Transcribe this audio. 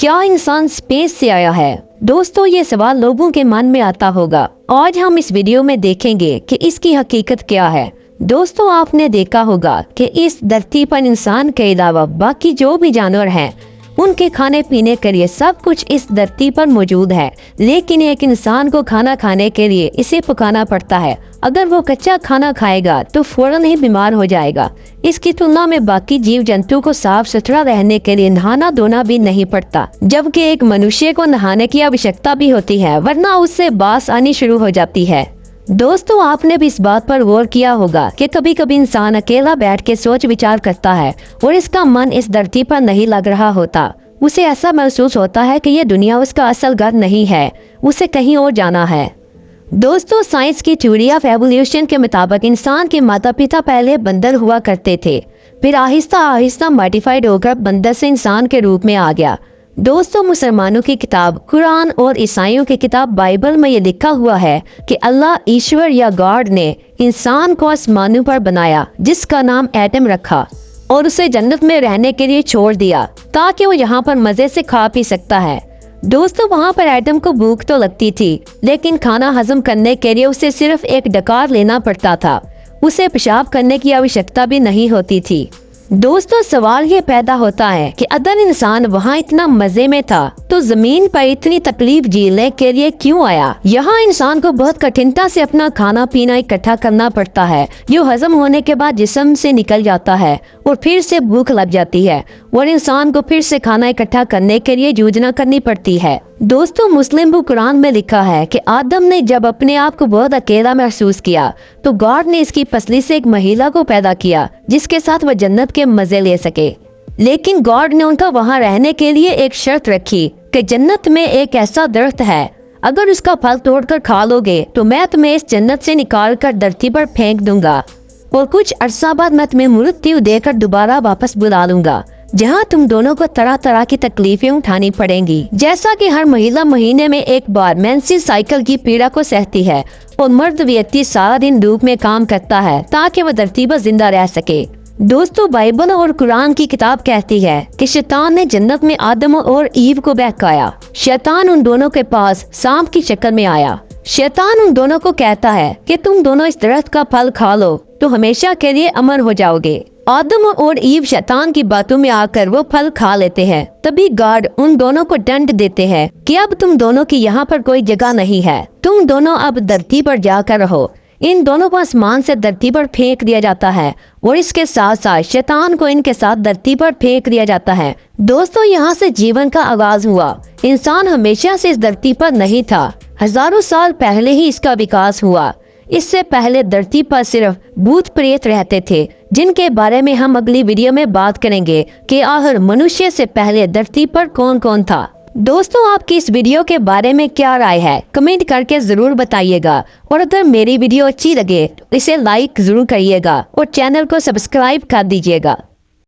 क्या इंसान स्पेस से आया है? दोस्तों, ये सवाल लोगों के मन में आता होगा। आज हम इस वीडियो में देखेंगे कि इसकी हकीकत क्या है। दोस्तों, आपने देखा होगा कि इस धरती पर इंसान के अलावा बाकी जो भी जानवर हैं, उनके खाने पीने के लिए सब कुछ इस धरती पर मौजूद है, लेकिन एक इंसान को खाना खाने के लिए इसे पकाना पड़ता है। अगर वो कच्चा खाना खाएगा तो फौरन ही बीमार हो जाएगा। इसकी तुलना में बाकी जीव जंतु को साफ सुथरा रहने के लिए नहाना धोना भी नहीं पड़ता, जबकि एक मनुष्य को नहाने की आवश्यकता भी होती है, वरना उससे बास आनी शुरू हो जाती है। दोस्तों, आपने भी इस बात पर गौर किया होगा कि कभी कभी इंसान अकेला बैठ के सोच विचार करता है और इसका मन इस धरती पर नहीं लग रहा होता। उसे ऐसा महसूस होता है कि ये दुनिया उसका असल घर नहीं है, उसे कहीं और जाना है। दोस्तों, साइंस की थ्योरी ऑफ एवोल्यूशन के मुताबिक इंसान के माता पिता पहले बंदर हुआ करते थे, फिर आहिस्ता आहिस्ता मॉडिफाइड होकर बंदर से इंसान के रूप में आ गया। दोस्तों, मुसलमानों की किताब कुरान और ईसाइयों की किताब बाइबल में ये लिखा हुआ है कि अल्लाह ईश्वर या गॉड ने इंसान को आसमानों पर बनाया, जिसका नाम एडम रखा, और उसे जन्नत में रहने के लिए छोड़ दिया ताकि वो यहाँ पर मजे से खा पी सकता है। दोस्तों, वहाँ पर एडम को भूख तो लगती थी, लेकिन खाना हजम करने के लिए उसे सिर्फ एक डकार लेना पड़ता था। उसे पेशाब करने की आवश्यकता भी नहीं होती थी। दोस्तों, सवाल ये पैदा होता है कि अगर इंसान वहाँ इतना मजे में था तो जमीन पर इतनी तकलीफ झेलने के लिए क्यों आया? यहाँ इंसान को बहुत कठिनता से अपना खाना पीना इकट्ठा करना पड़ता है, जो हजम होने के बाद जिस्म से निकल जाता है और फिर से भूख लग जाती है और इंसान को फिर से खाना इकट्ठा करने के लिए जूझना करनी पड़ती है। दोस्तों, मुस्लिम बुक कुरान में लिखा है कि आदम ने जब अपने आप को बहुत अकेला महसूस किया तो गॉड ने इसकी पसली से एक महिला को पैदा किया, जिसके साथ वह जन्नत के मजे ले सके। लेकिन गॉड ने उनका वहाँ रहने के लिए एक शर्त रखी कि जन्नत में एक ऐसा दरख्त है, अगर उसका फल तोड़कर खा लोगे तो मैं तुम्हें इस जन्नत से निकाल कर धरती पर फेंक दूंगा और कुछ अरसा बाद मैं तुम्हें मृत्यु देकर दोबारा वापस बुला लूंगा, जहाँ तुम दोनों को तरह तरह की तकलीफें उठानी पड़ेंगी। जैसा कि हर महिला महीने में एक बार मेंस्ट्रुअल साइकिल की पीड़ा को सहती है और मर्द व्यक्ति सारा दिन धूप में काम करता है ताकि वह धरती पर जिंदा रह सके। दोस्तों, बाइबल और कुरान की किताब कहती है कि शैतान ने जन्नत में आदम और ईव को बहकाया। शैतान उन दोनों के पास सांप की शक्ल में आया। शैतान उन दोनों को कहता है कि तुम दोनों इस दरख्त का फल खा लो तो हमेशा के लिए अमर हो जाओगे। आदम और ईव शैतान की बातों में आकर वो फल खा लेते हैं। तभी गॉड उन दोनों को दंड देते हैं कि अब तुम दोनों की यहाँ पर कोई जगह नहीं है, तुम दोनों अब धरती पर जाकर रहो। इन दोनों को आसमान से धरती पर फेंक दिया जाता है और इसके साथ साथ शैतान को इनके साथ धरती पर फेंक दिया जाता है। दोस्तों, यहाँ से जीवन का आगाज हुआ। इंसान हमेशा से इस धरती पर नहीं था, हजारों साल पहले ही इसका विकास हुआ। इससे पहले धरती पर सिर्फ भूत प्रेत रहते थे, जिनके बारे में हम अगली वीडियो में बात करेंगे कि आखिर मनुष्य से पहले धरती पर कौन कौन था। दोस्तों, आपकी इस वीडियो के बारे में क्या राय है, कमेंट करके जरूर बताइएगा। और अगर मेरी वीडियो अच्छी लगे तो इसे लाइक जरूर करिएगा और चैनल को सब्सक्राइब कर दीजिएगा।